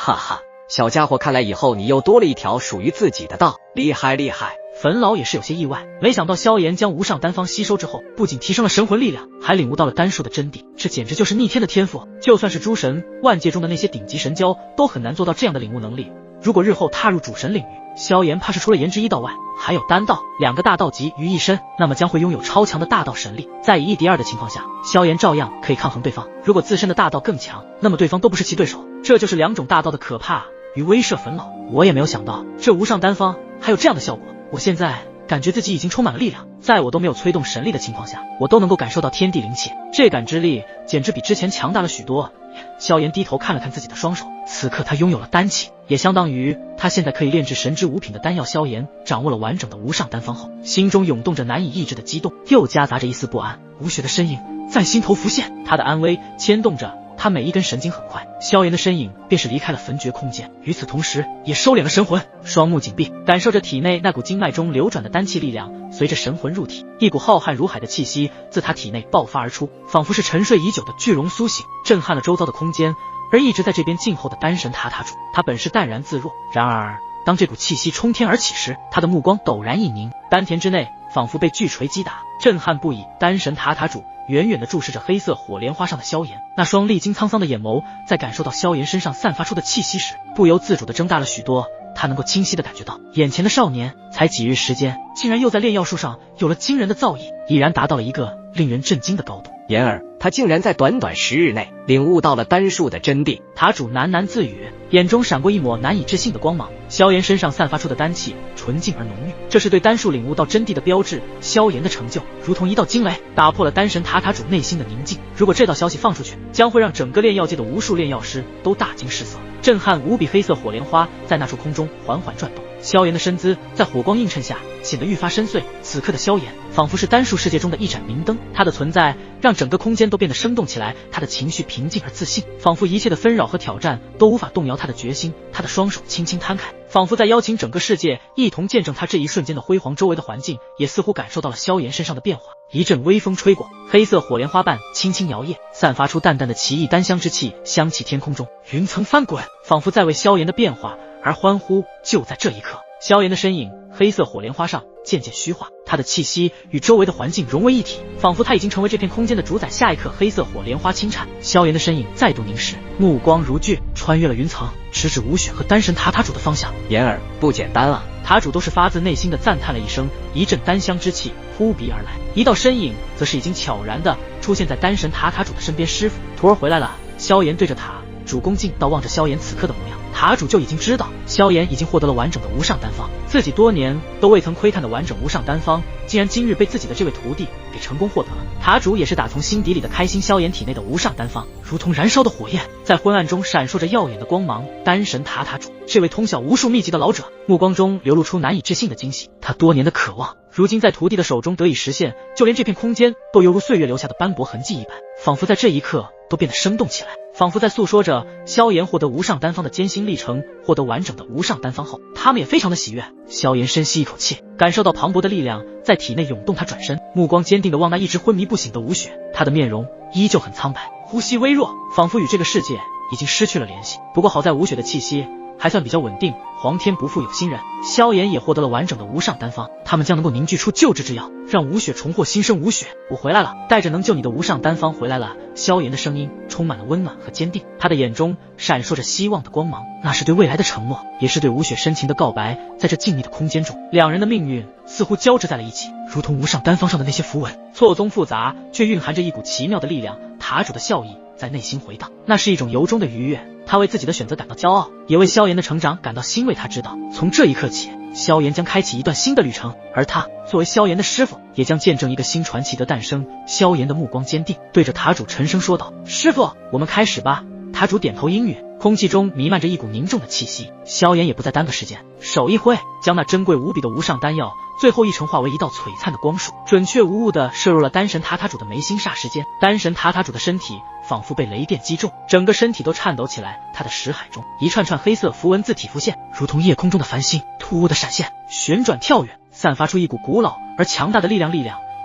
哈哈，小家伙，看来以后你又多了一条属于自己的道，厉害厉害。冯老也是有些意外，没想到萧炎将无上丹方吸收之后，不仅提升了神魂力量，还领悟到了丹术的真谛，这简直就是逆天的天赋，就算是诸神万界中的那些顶级神蛟都很难做到这样的领悟能力。如果日后踏入主神领域，萧炎怕是除了颜值1道外，还有丹道2个大道集于一身，那么将会拥有超强的大道神力。在以1敌2的情况下，萧炎照样可以抗衡对方。如果自身的大道更强，那么对方都不是其对手。这就是2种大道的可怕与威慑。冯老，我也没有想到这无上丹方还有这样的效果。我现在感觉自己已经充满了力量，在我都没有催动神力的情况下，我都能够感受到天地灵气，这感知力简直比之前强大了许多。萧炎低头看了看自己的双手，此刻他拥有了丹气，也相当于他现在可以炼制神之5品的丹药。萧炎掌握了完整的无上丹方后，心中涌动着难以抑制的激动，又夹杂着一丝不安。吴雪的身影在心头浮现，他的安危牵动着他每一根神经。很快，萧炎的身影便是离开了焚绝空间，与此同时也收敛了神魂，双目紧闭，感受着体内那股经脉中流转的丹气力量。随着神魂入体，一股浩瀚如海的气息自他体内爆发而出，仿佛是沉睡已久的巨龙苏醒，震撼了周遭的空间。而一直在这边静候的丹神塔塔主，他本是淡然自若，然而当这股气息冲天而起时，他的目光陡然一凝，丹田之内仿佛被巨锤击打，震撼不已。丹神塔塔主远远地注视着黑色火莲花上的萧炎，那双历经沧桑的眼眸在感受到萧炎身上散发出的气息时，不由自主地睁大了许多。他能够清晰地感觉到，眼前的少年才几日时间，竟然又在炼药术上有了惊人的造诣，已然达到了一个令人震惊的高度。言儿，他竟然在短短10日内领悟到了丹术的真谛。塔主喃喃自语，眼中闪过一抹难以置信的光芒。萧炎身上散发出的丹气纯净而浓郁，这是对丹术领悟到真谛的标志。萧炎的成就如同一道惊雷，打破了丹神塔塔主内心的宁静。如果这道消息放出去，将会让整个炼药界的无数炼药师都大惊失色。震撼无比黑色火莲花在那处空中缓缓转动，萧炎的身姿在火光映衬下显得愈发深邃。此刻的萧炎仿佛是丹术世界中的一盏明灯，他的存在让整个空间都变得生动起来。他的情绪平静而自信，仿佛一切的纷扰和挑战都无法动摇他的决心。他的双手轻轻摊开，仿佛在邀请整个世界一同见证他这一瞬间的辉煌。周围的环境也似乎感受到了萧炎身上的变化。一阵微风吹过，黑色火莲花瓣轻轻摇曳，散发出淡淡的奇异丹香之气，香气天空中，云层翻滚，仿佛在为萧炎的变化而欢呼。就在这一刻，萧炎的身影黑色火莲花上渐渐虚化，他的气息与周围的环境融为一体，仿佛他已经成为这片空间的主宰。下一刻，黑色火莲花轻颤，萧炎的身影再度凝视，目光如炬，穿越了云层，直指吴雪和丹神塔塔主的方向。言儿，不简单啊！塔主都是发自内心的赞叹了一声，一阵丹香之气扑鼻而来，一道身影则是已经悄然地出现在丹神塔塔主的身边。师傅，徒儿回来了。萧炎对着塔主恭敬道，望着萧炎此刻的模样，塔主就已经知道萧炎已经获得了完整的无上丹方，自己多年都未曾窥探的完整无上丹方，竟然今日被自己的这位徒弟给成功获得了。塔主也是打从心底里的开心。萧炎体内的无上丹方如同燃烧的火焰，在昏暗中闪烁着耀眼的光芒。丹神塔塔主这位通晓无数秘籍的老者，目光中流露出难以置信的惊喜。他多年的渴望如今在徒弟的手中得以实现，就连这片空间都犹如岁月留下的斑驳痕迹一般，仿佛在这一刻都变得生动起来，仿佛在诉说着萧炎获得无上丹方的艰辛历程。获得完整的无上丹方后，他们也非常的喜悦。萧炎深吸一口气，感受到磅礴的力量在体内涌动，他转身，目光坚定地望那一直昏迷不醒的吴雪，他的面容依旧很苍白，呼吸微弱，仿佛与这个世界已经失去了联系。不过好在吴雪的气息还算比较稳定，皇天不负有心人，萧炎也获得了完整的无上丹方，他们将能够凝聚出救治之药，让吴雪重获新生。吴雪，我回来了，带着能救你的无上丹方回来了。萧炎的声音充满了温暖和坚定，他的眼中闪烁着希望的光芒，那是对未来的承诺，也是对吴雪深情的告白。在这静谧的空间中，两人的命运似乎交织在了一起，如同无上丹方上的那些符文，错综复杂，却蕴含着一股奇妙的力量。塔主的笑意在内心回荡，那是一种由衷的愉悦。他为自己的选择感到骄傲，也为萧炎的成长感到欣慰。他知道，从这一刻起，萧炎将开启一段新的旅程，而他作为萧炎的师傅，也将见证一个新传奇的诞生。萧炎的目光坚定，对着塔主沉声说道：“师傅，我们开始吧。”塔主点头应允，空气中弥漫着一股凝重的气息。萧炎也不再耽搁时间，手一挥，将那珍贵无比的无上丹药最后一成化为一道璀璨的光束，准确无误地射入了丹神塔塔主的眉心。霎时间，丹神塔塔主的身体仿佛被雷电击中，整个身体都颤抖起来。他的识海中一串串黑色符文字体浮现，如同夜空中的繁星，突兀的闪现，旋转跳跃，散发出一股古老而强大的力量。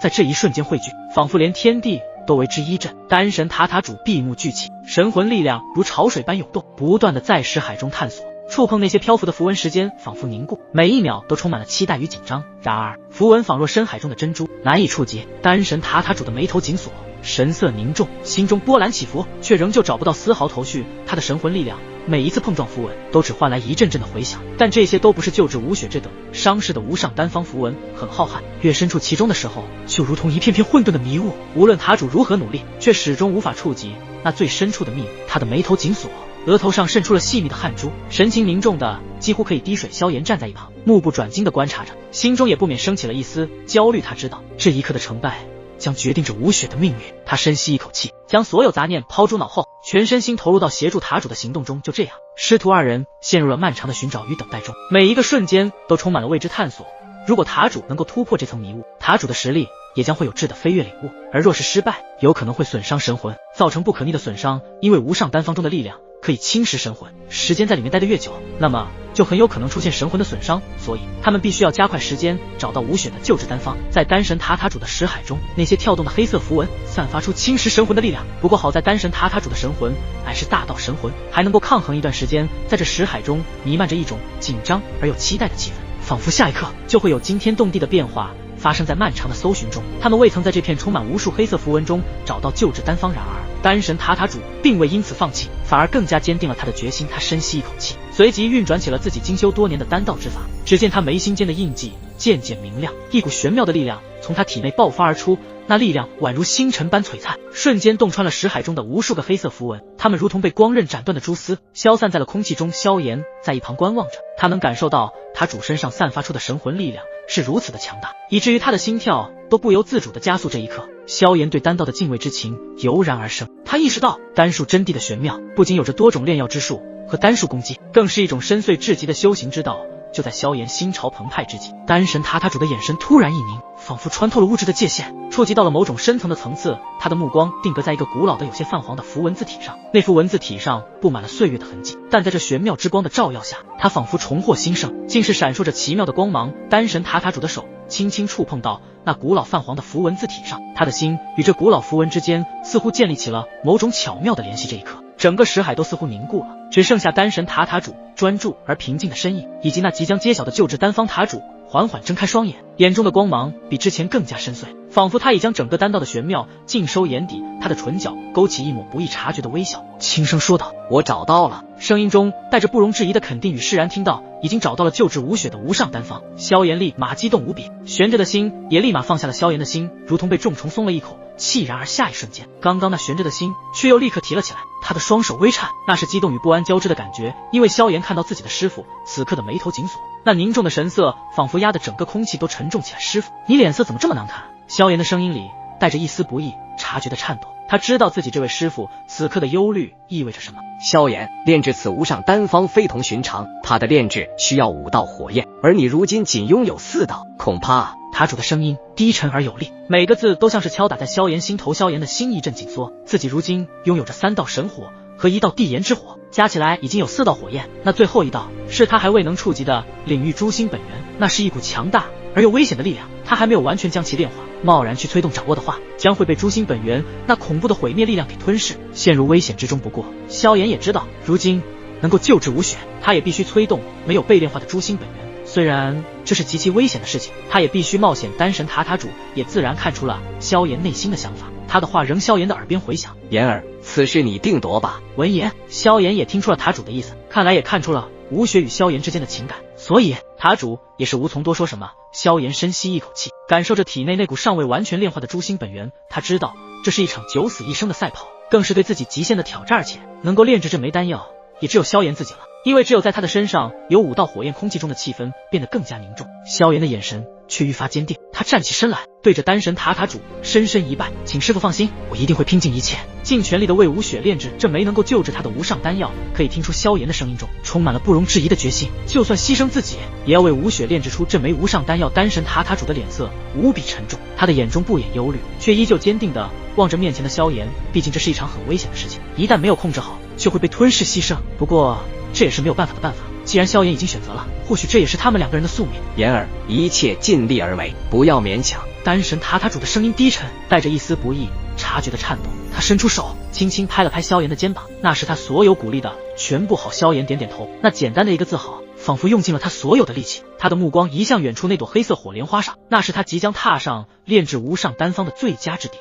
在这一瞬间汇聚，仿佛连天地都为之一震。丹神塔塔主闭目聚气，神魂力量如潮水般涌动，不断的在识海中探索。触碰那些漂浮的符文，时间仿佛凝固，每一秒都充满了期待与紧张。然而，符文仿若深海中的珍珠，难以触及。丹神塔塔主的眉头紧锁，神色凝重，心中波澜起伏，却仍旧找不到丝毫头绪。他的神魂力量每一次碰撞符文，都只换来一阵阵的回响，但这些都不是救治吴雪这等伤势的无上丹方符文，很浩瀚。越身处其中的时候，就如同一片片混沌的迷雾，无论塔主如何努力，却始终无法触及那最深处的秘密。他的眉头紧锁，额头上渗出了细密的汗珠，神情凝重的几乎可以滴水。萧炎站在一旁，目不转睛地观察着，心中也不免升起了一丝焦虑。他知道这一刻的成败将决定着吴雪的命运。他深吸一口气，将所有杂念抛诸脑后，全身心投入到协助塔主的行动中。就这样，师徒二人陷入了漫长的寻找与等待中，每一个瞬间都充满了未知探索。如果塔主能够突破这层迷雾，塔主的实力也将会有质的飞跃领悟；而若是失败，有可能会损伤神魂，造成不可逆的损伤。因为无上丹方中的力量可以侵蚀神魂，时间在里面待得越久，那么就很有可能出现神魂的损伤，所以他们必须要加快时间找到吴雪的救治丹方。在丹神塔塔主的识海中，那些跳动的黑色符文散发出侵蚀神魂的力量。不过好在丹神塔塔主的神魂乃是大道神魂，还能够抗衡一段时间。在这识海中弥漫着一种紧张而又期待的气氛，仿佛下一刻就会有惊天动地的变化发生在漫长的搜寻中。他们未曾在这片充满无数黑色符文中找到救治丹方，然而丹神塔塔主并未因此放弃，反而更加坚定了他的决心。他深吸一口气，随即运转起了自己精修多年的丹道之法。只见他眉心间的印记渐渐明亮，一股玄妙的力量从他体内爆发而出，那力量宛如星辰般璀璨，瞬间洞穿了识海中的无数个黑色符文，它们如同被光刃斩断的蛛丝，消散在了空气中。萧炎在一旁观望着，他能感受到他主身上散发出的神魂力量是如此的强大，以至于他的心跳都不由自主地加速。这一刻，萧炎对丹道的敬畏之情油然而生。他意识到丹术真谛的玄妙，不仅有着多种炼药之术和丹术攻击，更是一种深邃至极的修行之道。就在萧炎心潮澎湃之际，丹神塔塔主的眼神突然一凝，仿佛穿透了物质的界限，触及到了某种深层的层次。他的目光定格在一个古老的有些泛黄的符文字体上，那幅文字体上布满了岁月的痕迹，但在这玄妙之光的照耀下，他仿佛重获新生，竟是闪烁着奇妙的光芒。丹神塔塔主的手轻轻触碰到那古老泛黄的符文字体上，他的心与这古老符文之间似乎建立起了某种巧妙的联系。这一刻，整个识海都似乎凝固了，只剩下丹神塔塔主专注而平静的身影，以及那即将揭晓的救治丹方塔主缓缓睁开双眼，眼中的光芒比之前更加深邃，仿佛他已将整个丹道的玄妙尽收眼底。他的唇角勾起一抹不易察觉的微笑，轻声说道：“我找到了。”声音中带着不容置疑的肯定与释然。听到已经找到了救治吴雪的无上丹方，萧炎立马激动无比，悬着的心也立马放下了。萧炎的心如同被重重松了一口气，然而下一瞬间，刚刚那悬着的心却又立刻提了起来，他的双手微颤，那是激动与不安交织的感觉。因为萧炎看到自己的师父此刻的眉头紧锁，那凝重的神色仿佛压得整个空气都沉重起来。师父，你脸色怎么这么难看？萧炎的声音里带着一丝不易察觉的颤抖，他知道自己这位师父此刻的忧虑意味着什么。萧炎，炼制此无上丹方非同寻常，他的炼制需要5道火焰，而你如今仅拥有4道，恐怕……塔主的声音低沉而有力，每个字都像是敲打在萧炎心头。萧炎的心一阵紧缩，自己如今拥有着3道神火和1道地炎之火，加起来已经有4道火焰，那最后1道是他还未能触及的领域诛心本源，那是一股强大而又危险的力量，他还没有完全将其炼化，贸然去催动掌握的话，将会被诛心本源那恐怖的毁灭力量给吞噬，陷入危险之中。不过萧炎也知道，如今能够救治吴雪，他也必须催动没有被炼化的诛心本源，虽然这是极其危险的事情，他也必须冒险。丹神塔塔主也自然看出了萧炎内心的想法，他的话仍萧炎的耳边回响：“言儿，此事你定夺吧。”闻言，萧炎也听出了塔主的意思，看来也看出了吴雪与萧炎之间的情感，所以塔主也是无从多说什么。萧炎深吸一口气，感受着体内那股尚未完全炼化的诛心本源，他知道这是一场九死一生的赛跑，更是对自己极限的挑战，而且能够炼制这枚丹药也只有萧炎自己了，因为只有在他的身上有5道火焰，空气中的气氛变得更加凝重。萧炎的眼神却愈发坚定，他站起身来，对着丹神塔塔主深深一拜：“请师父放心，我一定会拼尽一切，尽全力的为吴雪炼制这枚能够救治他的无上丹药。”可以听出萧炎的声音中充满了不容置疑的决心，就算牺牲自己，也要为吴雪炼制出这枚无上丹药。丹神塔塔主的脸色无比沉重，他的眼中不掩忧虑，却依旧坚定地望着面前的萧炎。毕竟这是一场很危险的事情，一旦没有控制好，就会被吞噬牺牲。不过这也是没有办法的办法，既然萧炎已经选择了，或许这也是他们2个人的宿命。言儿，一切尽力而为，不要勉强。丹神塔塔主的声音低沉，带着一丝不易察察觉的颤抖，他伸出手，轻轻拍了拍萧炎的肩膀，那是他所有鼓励的全部好。萧炎点点头，那简单的一个字好，仿佛用尽了他所有的力气。他的目光移向远处那朵黑色火莲花上，那是他即将踏上炼制无上丹方的最佳之地。